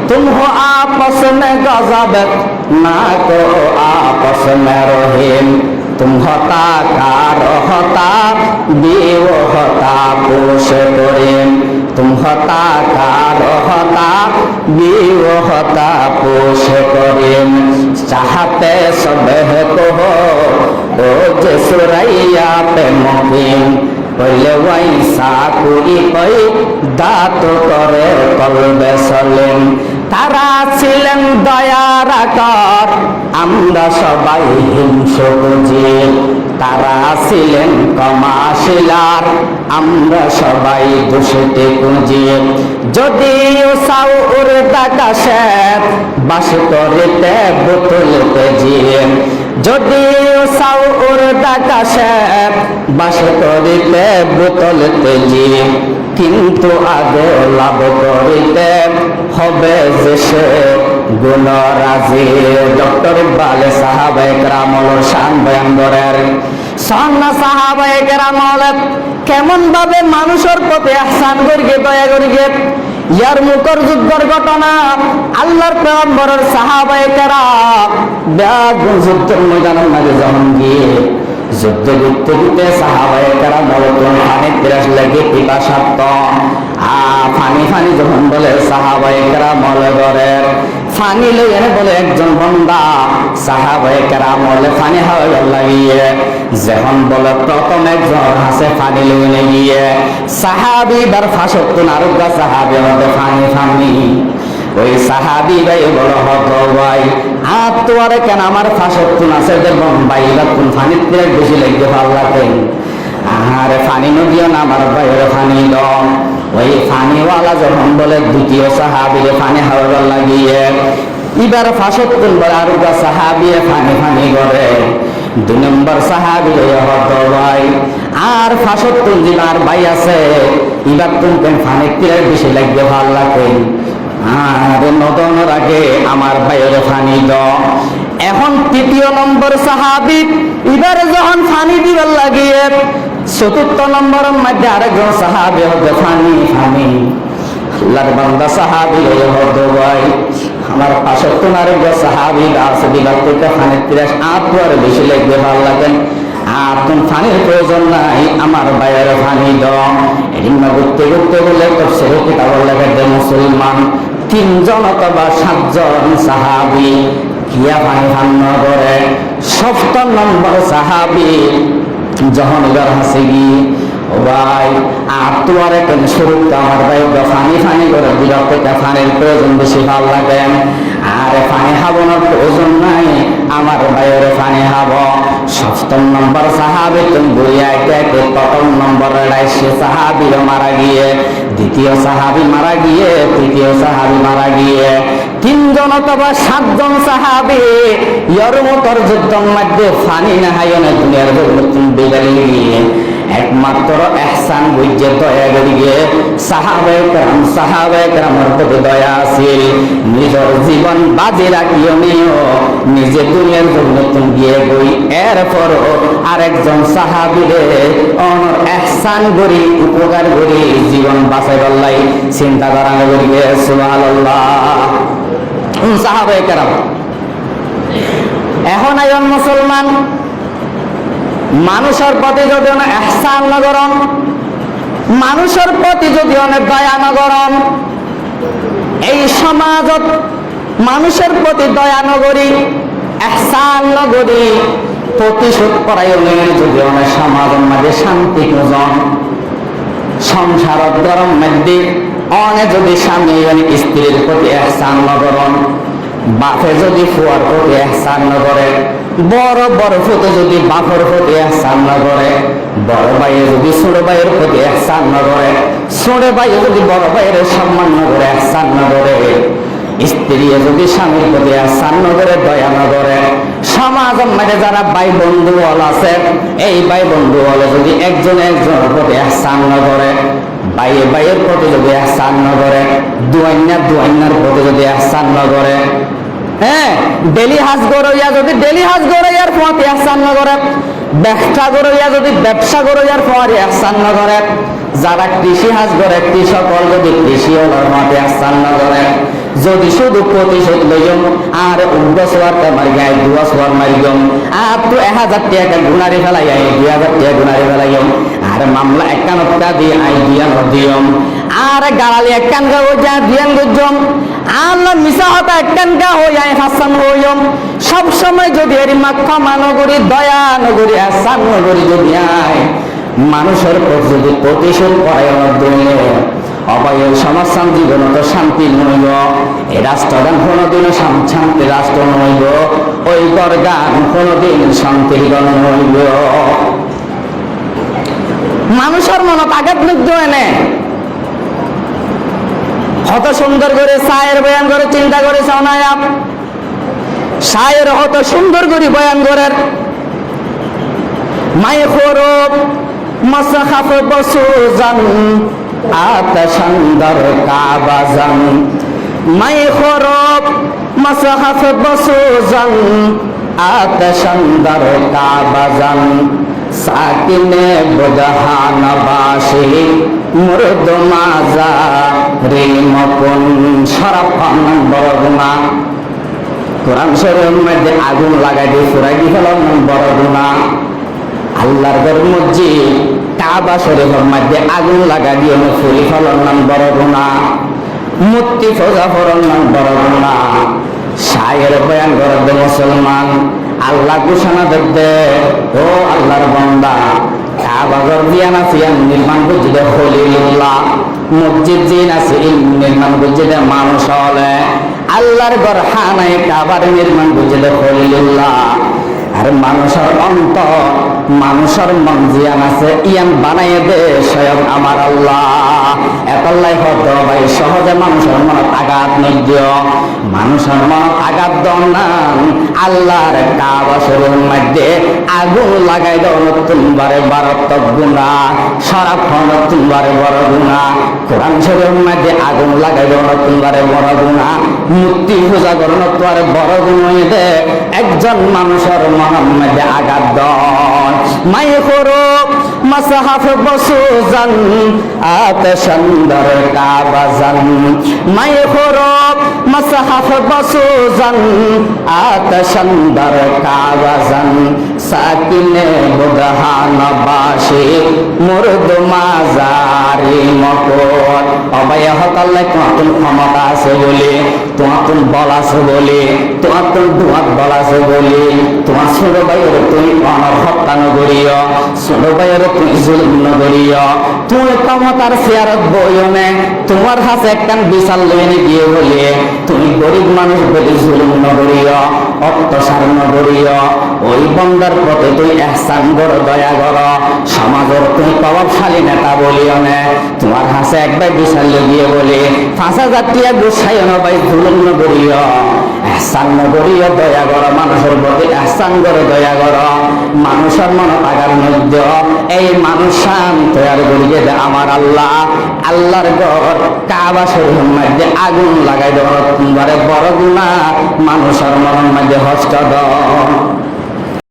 तुम हो आपस में गजब ना करो आपस में रहीम तुम होता कार होता देव होता पोष करीम तुम होता कार होता देव होता पोष करीम चाहते सब को हो ओ जे सुरैया पे मुकीम पहले वैसा कोई कोई दात करे कलबे सलीम তারা ছিলেন দয়ার আকার আমরা সবাই হিংসুক জীব তারা ছিলেন ক্ষমাশীলার আমরা সবাই দোষীতে জীব যদিও চাও উড়ে আকাশে বাস করিতে বোতলতে জীব যদিও চাও উড়ে আকাশে বাস করিতে বোতলতে জীব কিন্তু আগে লাভ করিতে হবে যে সে গুণরাজি ডক্টর ইকবালে সাহাবায়ে কেরামের শান বয়ান করেন সান্না সাহাবায়ে কেরাম কেমন ভাবে মানুষের প্রতি ইহসান করিয়ে দয়া করিয়ে ইয়ার মুখর যুদ্ধের ঘটনা আল্লাহর পয়গম্বরের সাহাবায়ে কেরাম ব্যাগুন যুদ্ধের ময়দানের মাঝে যখন গিয়ে যুদ্ধ করতে করতে সাহাবায়ে কেরাম বলতেন পানি পিপাস লাগে পিপাসার্থ পানি পানি যখন বলে সাহাবায়ে কেরাম বলে পানি লইয়ে বলে একজন বান্দা সাহাবায়ে কেরাম বলে পানি খাওয়ার লাগিয়ে যখন বলে প্রথম একজন হাসে পানি লইয়ে গিয়ে সাহাবি বার ফাঁসত্তুন আরোগ্য সাহাবি বলে পানি পানি ওই সাহাবি ভাই বড় হত ভাই আর তোয়ারে কেন আমার ফাঁসত্তুন আছে দেখুন বাইরা কোন পানির থেকে বেশি লাগবে ভালো লাগে আরে পানি নদীও না আমার বাইরে পানি দম ওই পানিওয়ালা যখন বলে দ্বিতীয় সাহাবিরে পানি হাওয়ার লাগিয়ে এবার ফাঁসত্তুন বলে আরোগ্য সাহাবিয়ে পানি পানি করে 2 নম্বর সাহাবি হত ভাই আর ফাঁসত্তুন জিনার ভাই আছে এবার তুমি পানির থেকে বেশি লাগবে ভালো লাগে আর নদনের আগে আমার ভাইয়ের পানি দাও এখন 3 নম্বর সাহাবী এবারে যখন পানি দিবার লাগিয়ে 4 নম্বরের মধ্যে আরেকজন সাহাবী হবে পানি পানি আল্লাহর বান্দা সাহাবী হতো ভাই আমার পাশে তোমার সাহাবী আছে দিবার থেকে পানির তিরাস আর বেশি লাগবে ভালো লাগেন আর তুমি পানির প্রয়োজন নাই আমার ভাইয়ের পানি দাও এদিন ঘুরতে ঘুরতে বলে তোর সেরে কিতাব লাগে মুসলমান 3 জন অথবা 7 জন সাহাবী কিয়া পানি পান করে 7 নম্বর সাহাবী যখন এবার হাসে গিয়ে ও ভাই আর তোমার কেন শুরু আমার ভাই পানি পানি করে দিবার থেকে পানির প্রয়োজন বেশি ভালো লাগে আর পানি খাবানোর প্রয়োজন নাই আমার ভাইয়ের পানি খাব 7 নম্বর সাহাবী তুমি বইয়া একে প্রথম নম্বরের সে সাহাবী মারা গিয়ে দ্বিতীয় সাহাবী মারা গিয়ে তৃতীয় সাহাবী মারা গিয়ে 3 জন অথবা 7 জন সাহাবী ইয়ারমুকের যুদ্ধের মধ্যে পানি না হাইনে দুনিয়ার নতুন বেগালি গিয়ে একমাত্র ইহসান বুঝে দয়া করিয়ে সাহাবায়ে কেরামের প্রতি দয়া আছিল নিজের জীবন বাজি রাখিও নিও নিজে দুনিয়ার জন্য তুমি গিয়ে গই এরপরও আরেকজন সাহাবীরে ইহসান করি উপকার করি জীবন বাঁচাইবার লাই চিন্তা করা করিয়ে সুবহানাল্লাহ সাহাবায়ে কেরাম এখন আইন মুসলমান মানুষের প্রতি যদি অনেক ইহসান না করন মানুষের প্রতি যদি অনেক দয়া না করন এই সমাজত মানুষের প্রতি দয়া না করি ইহসান না করি প্রতিশোধ পরায়ণের যদি অনেক সমাজের মাঝে শান্তি খুঁজন সংসারত গরম মধ্যে অনেক যদি স্বামী অনেক স্ত্রীর প্রতি ইহসান না করন বাপে যদি ফুয়ার প্রতি ইহসান না করে বড় বড় ফুতে যদি বাপের প্রতি ইহসান না করে বড় ভাইয়ে যদি ছোট ভাইয়ের প্রতি ইহসান না করে ছোট ভাইয়ে যদি বড় ভাইয়ের সম্মান না করে ইহসান না করে স্ত্রী যদি স্বামীর প্রতি ইহসান না করে দয়া না করে সমাজের মধ্যে যারা ভাই বন্ধু আছে এই ভাই বন্ধু যদি একজন একজনের প্রতি ইহসান না করে ভাইয়ের প্রতি যদি ইহসান না করে দুয়াইনার প্রতি যদি ইহসান না করে হ্যাঁ ডেলি হাজ গড়ইয়া যদি ডেলি হাজ গড়ইয়ার প্রতি ইহসান না করে ব্যবসা গড়ইয়া যদি ব্যবসা গড়ইয়ার প্রতি ইহসান না করে যারা কৃষি হাজ করে কৃষক যদি কৃষি হলার প্রতি ইহসান না করে যদি শুধু প্রতিশোধ লইম আর উদ্দোয়ারটা মারি গায়ে দুয়ার মারিগম আর তো 1000 টাকা গুনারে ফেলাই 2000 টাকা গুনারে ফেলাইম আর মামলা একানটা দিয়ে দিয়া নদিয়ম আর গালালি একানগা হয়ে যা দিয়ান গজম আল্লাহ মিশা হতা একানগা হয়ে হাসান হইম সব সময় যদি এর মাক্ষা মানগরী দয়া নগরী আসান নগরী যদি আয় মানুষের প্রতি যদি প্রতিশোধ পরায়ণ দিলে অবয়ের সমাজসান জীবন তো শান্তি নইব এই রাষ্ট্রগান কোনোদিন শান্তি রাষ্ট্র নইব ওই গরগান কোনোদিন শান্তির গণ নইব মানুষের মনত আঘাত মুগ্ধ এনে কত সুন্দর করে সায়ের বয়ান করে চিন্তা করে শোনায়াম সায়ের কত সুন্দর করে বয়ান করেন মাই খরব মাসাখাফ বসুজান আতাশান্দার কাবাজান মাই খরব মাসাখাফ বসুজান আতাশান্দার কাবাজান সাকিনে বদহানবাসী মুরদ মাজা রিমকুন শরফান বরগুনা কোরআন শরীফের মধ্যে আগুন লাগাই দিয়ে ফুরাই দিয়ে ফেলাম বড় গুনাহ আল্লাহর ঘর মসজিদ কাবা শরীফের মধ্যে আগুন লাগাই দিয়ে ফুরি ফেলার নাম বড় গুনাহ মূর্তি পূজা করার নাম বড় গুনাহ শায়ের বয়ান করে দে মুসলমান আল্লাহ ঘোষণা দেবে ও আল্লাহর বান্দা কাবা ঘর দিয়া না ফিয়ান নির্মাণ করছে খলিলুল্লাহ মসজিদ জিন আছে নির্মাণ করছে মানুষ হলে আল্লাহর ঘর হানায় কাবার নির্মাণ করছে খলিলুল্লাহ আর মানুষের অন্তর মানুষের মন জিয়ান আছে ইয়ান বানাইয়ে দে স্বয়ং আমার আল্লাহ এতলাই হতো ভাই সহজে মানুষের মনত আঘাত নিদিও মানুষের মনত আঘাত দন আল্লাহর কাবা শরীফের মধ্যে আগুন লাগাই দাও নতুন বারে বারত্ব গুনাহ সারাক্ষণ নতুন বারে বড় গুনাহ কোরআন শরীফের মধ্যে আগুন লাগাই দাও নতুন বারে বড় গুনাহ মূর্তি পূজা করো নতুন বড় গুনাহ দে একজন মানুষের মনের মধ্যে আঘাত দন মাই খরব মাসাহাফ বসুজান আতাশান্দার কাবাজান মাই খরব মাসাহাফ বসুজান আতাশান্দার কাবাজান সাকিনে বদহানবাসী মুরদ মাজারি মকর অবায়া হতাল্লাই তোমার ক্ষমতা আছে বলে তোমার বল আছে বলে তোমার দুয়াত বল আছে বলে তোমার ছোট ভাইয়ের তুমি হত্যা নগরীয় ছোট ভাইয়ের তুমি জুলুম নগরীয় তুমি ক্ষমতার চেয়ারত বইও নে তোমার কাছে একখান বিশাল লইনে গিয়ে বলে তুমি গরিব মানুষ বলে জুলুম নগরীয় অত্যাচার নগরীয় ওই বন্দার প্রতি তুই ihsan করো দয়া করো সমাজের তুমি প্রভাবশালী নেতা বলিও নে তোমার কাছে একবার বিশাল গিয়ে বলে 5000 টাকা গুছাইও না ভাই জুলুম নগরীয় ihsan নগরীয় দয়া করো মানুষের প্রতি ihsan করো দয়া করো মানুষের মন আগার মধ্যে এই মানুষ শান্ত আর গড়িয়ে দে আমার আল্লাহ আল্লাহর ঘর কাবা শরীফের মধ্যে আগুন লাগাই দাও তোমারে বড় গুনাহ মানুষের মনের মধ্যে হস্ত দাও